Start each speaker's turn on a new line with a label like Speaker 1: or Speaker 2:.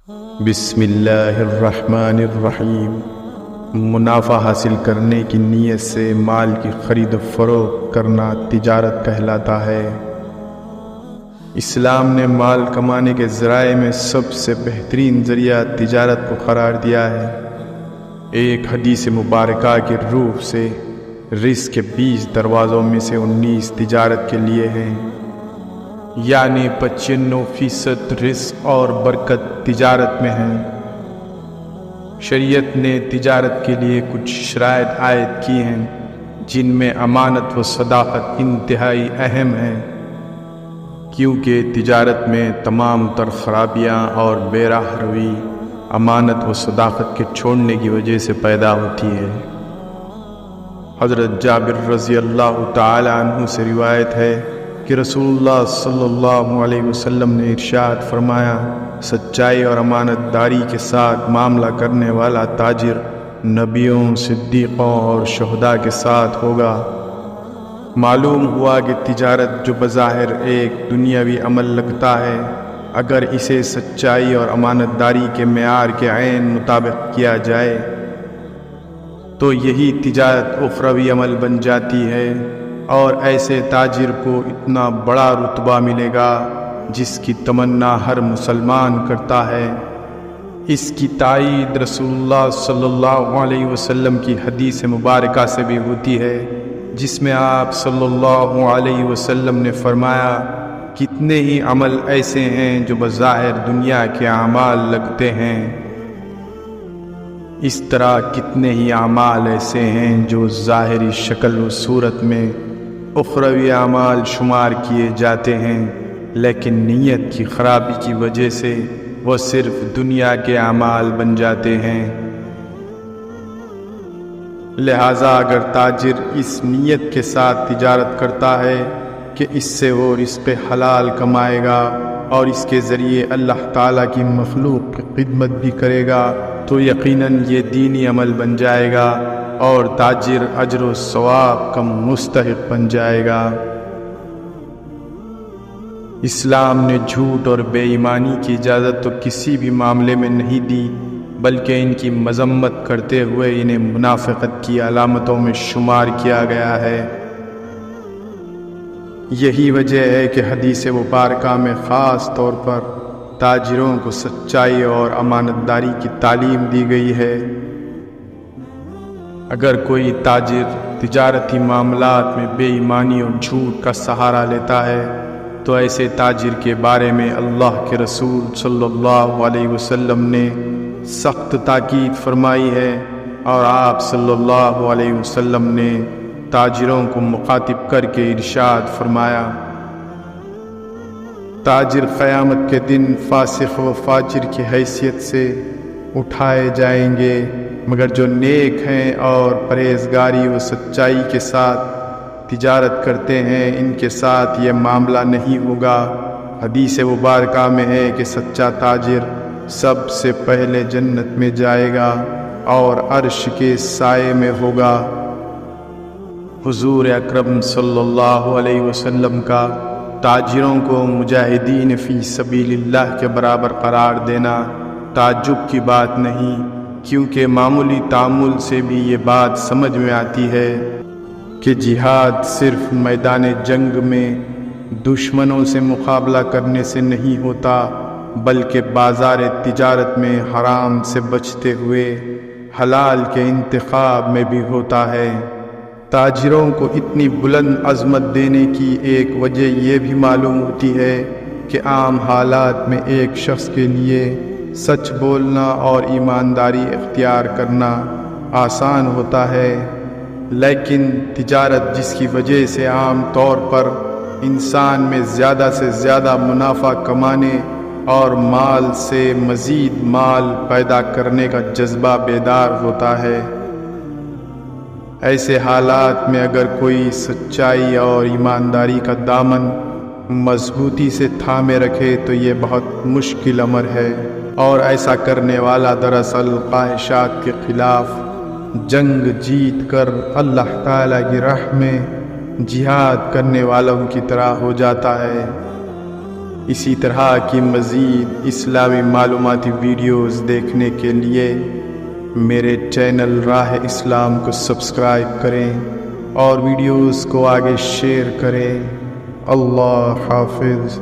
Speaker 1: بسم اللہ الرحمن الرحیم۔ منافع حاصل کرنے کی نیت سے مال کی خرید و فروخت کرنا تجارت کہلاتا ہے۔ اسلام نے مال کمانے کے ذرائع میں سب سے بہترین ذریعہ تجارت کو قرار دیا ہے۔ ایک حدیث مبارکہ کی روح سے رزق کے 20 دروازوں میں سے 19 تجارت کے لیے ہیں، یعنی 95% رزق اور برکت تجارت میں ہے۔ شریعت نے تجارت کے لیے کچھ شرائط عائد کی ہیں، جن میں امانت و صداقت انتہائی اہم ہے، کیونکہ تجارت میں تمام تر خرابیاں اور بے راہ روی امانت و صداقت کے چھوڑنے کی وجہ سے پیدا ہوتی ہے۔ حضرت جابر رضی اللہ تعالی عنہ سے روایت ہے کہ رسول اللہ صلی اللہ علیہ وسلم نے ارشاد فرمایا، سچائی اور امانت داری کے ساتھ معاملہ کرنے والا تاجر نبیوں، صدیقوں اور شہداء کے ساتھ ہوگا۔ معلوم ہوا کہ تجارت جو بظاہر ایک دنیاوی عمل لگتا ہے، اگر اسے سچائی اور امانت داری کے معیار کے عین مطابق کیا جائے تو یہی تجارت اخروی عمل بن جاتی ہے، اور ایسے تاجر کو اتنا بڑا رتبہ ملے گا جس کی تمنا ہر مسلمان کرتا ہے۔ اس کی تائید رسول اللہ صلی اللہ علیہ وسلم کی حدیث مبارکہ سے بھی ہوتی ہے، جس میں آپ صلی اللہ علیہ وسلم نے فرمایا، کتنے ہی عمل ایسے ہیں جو بظاہر دنیا کے اعمال لگتے ہیں، اس طرح کتنے ہی اعمال ایسے ہیں جو ظاہری شکل و صورت میں اخروی اعمال شمار کیے جاتے ہیں، لیکن نیت کی خرابی کی وجہ سے وہ صرف دنیا کے اعمال بن جاتے ہیں۔ لہذا اگر تاجر اس نیت کے ساتھ تجارت کرتا ہے کہ اس سے وہ رزق حلال کمائے گا اور اس کے ذریعے اللہ تعالیٰ کی مخلوق کی خدمت بھی کرے گا، تو یقیناً یہ دینی عمل بن جائے گا اور تاجر اجر و ثواب کا مستحق بن جائے گا۔ اسلام نے جھوٹ اور بے ایمانی کی اجازت تو کسی بھی معاملے میں نہیں دی، بلکہ ان کی مذمت کرتے ہوئے انہیں منافقت کی علامتوں میں شمار کیا گیا ہے۔ یہی وجہ ہے کہ حدیث مبارکہ میں خاص طور پر تاجروں کو سچائی اور امانت داری کی تعلیم دی گئی ہے۔ اگر کوئی تاجر تجارتی معاملات میں بے ایمانی اور جھوٹ کا سہارا لیتا ہے تو ایسے تاجر کے بارے میں اللہ کے رسول صلی اللہ علیہ وسلم نے سخت تاکید فرمائی ہے، اور آپ صلی اللہ علیہ وسلم نے تاجروں کو مخاطب کر کے ارشاد فرمایا، تاجر قیامت کے دن فاسق و فاجر کی حیثیت سے اٹھائے جائیں گے، مگر جو نیک ہیں اور پرہیزگاری و سچائی کے ساتھ تجارت کرتے ہیں، ان کے ساتھ یہ معاملہ نہیں ہوگا۔ حدیث مبارکہ میں ہے کہ سچا تاجر سب سے پہلے جنت میں جائے گا اور عرش کے سائے میں ہوگا۔ حضور اکرم صلی اللہ علیہ وسلم کا تاجروں کو مجاہدین فی سبیل اللہ کے برابر قرار دینا تعجب کی بات نہیں، کیونکہ معمولی تعامل سے بھی یہ بات سمجھ میں آتی ہے کہ جہاد صرف میدان جنگ میں دشمنوں سے مقابلہ کرنے سے نہیں ہوتا، بلکہ بازار تجارت میں حرام سے بچتے ہوئے حلال کے انتخاب میں بھی ہوتا ہے۔ تاجروں کو اتنی بلند عظمت دینے کی ایک وجہ یہ بھی معلوم ہوتی ہے کہ عام حالات میں ایک شخص کے لیے سچ بولنا اور ایمانداری اختیار کرنا آسان ہوتا ہے، لیکن تجارت جس کی وجہ سے عام طور پر انسان میں زیادہ سے زیادہ منافع کمانے اور مال سے مزید مال پیدا کرنے کا جذبہ بیدار ہوتا ہے، ایسے حالات میں اگر کوئی سچائی اور ایمانداری کا دامن مضبوطی سے تھامے رکھے تو یہ بہت مشکل امر ہے، اور ایسا کرنے والا دراصل خواہشات کے خلاف جنگ جیت کر اللہ تعالیٰ کی راہ میں جہاد کرنے والوں کی طرح ہو جاتا ہے۔ اسی طرح کی مزید اسلامی معلوماتی ویڈیوز دیکھنے کے لیے میرے چینل راہ اسلام کو سبسکرائب کریں اور ویڈیوز کو آگے شیئر کریں۔ اللہ حافظ۔